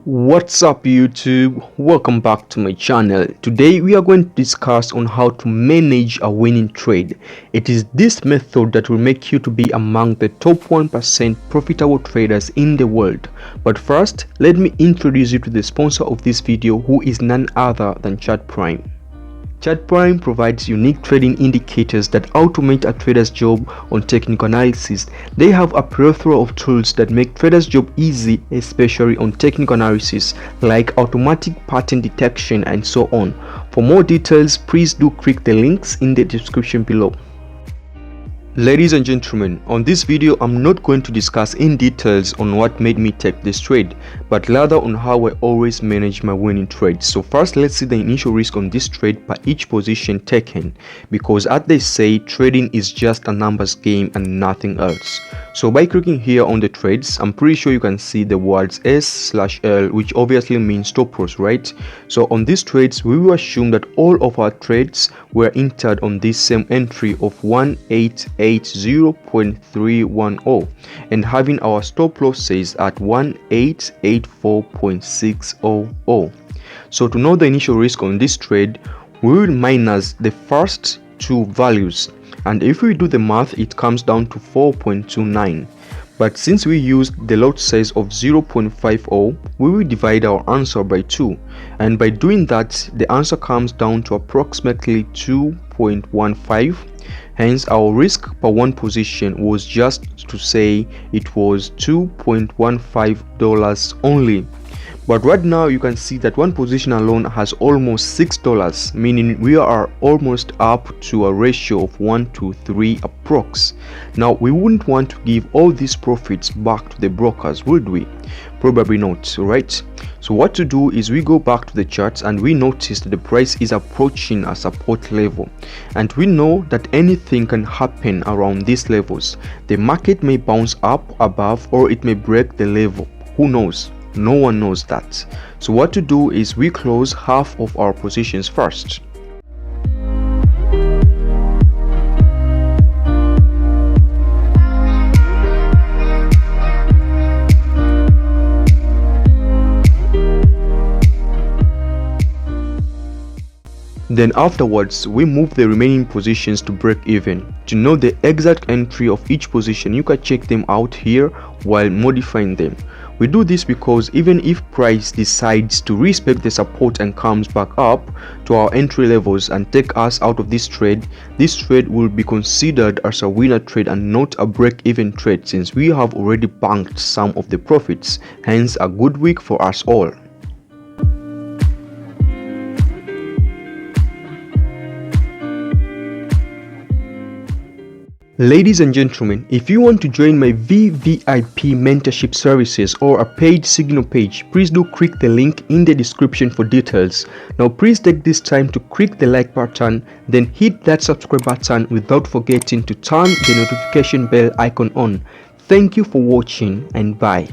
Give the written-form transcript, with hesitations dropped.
What's up YouTube? Welcome back to my channel. Today we are going to discuss on how to manage a winning trade. It is this method that will make you to be among the top 1% profitable traders in the world. But first, let me introduce you to the sponsor of this video, who is none other than Chart Prime. Chart Prime provides unique trading indicators that automate a trader's job on technical analysis. They have a plethora of tools that make traders' job easy, especially on technical analysis, like automatic pattern detection and so on. For more details, please do click the links in the description below. Ladies and gentlemen, on this video I'm not going to discuss in details on what made me take this trade, but rather on how I always manage my winning trades. So first, let's see the initial risk on this trade per each position taken, because as they say, trading is just a numbers game and nothing else. So by clicking here on the trades, I'm pretty sure you can see the words S/L, which obviously means stop loss, right? So on these trades, we will assume that all of our trades were entered on this same entry of 1880.310 and having our stop losses at 1884.600. So to know the initial risk on this trade, we will minus the first two values, and if we do the math, it comes down to 4.29. But since we used the lot size of 0.50, we will divide our answer by 2, and by doing that, the answer comes down to approximately 2.15. Hence our risk per one position was, just to say, it was $2.15 only. But right now you can see that one position alone has almost $6, meaning we are almost up to a ratio of 1 to 3 approx. Now we wouldn't want to give all these profits back to the brokers, would we? Probably not, right? So what to do is we go back to the charts and we notice that the price is approaching a support level, and we know that anything can happen around these levels. The market may bounce up above, or it may break the level. Who knows? No one knows that. So what to do is we close half of our positions first. Then afterwards, we move the remaining positions to break even. To know the exact entry of each position, you can check them out here while modifying them. We do this because even if price decides to respect the support and comes back up to our entry levels and take us out of this trade will be considered as a winner trade and not a break-even trade, since we have already banked some of the profits. Hence a good week for us all. Ladies and gentlemen, if you want to join my VVIP mentorship services or a paid signal page, please do click the link in the description for details. Now please take this time to click the like button, then hit that subscribe button without forgetting to turn the notification bell icon on. Thank you for watching, and bye.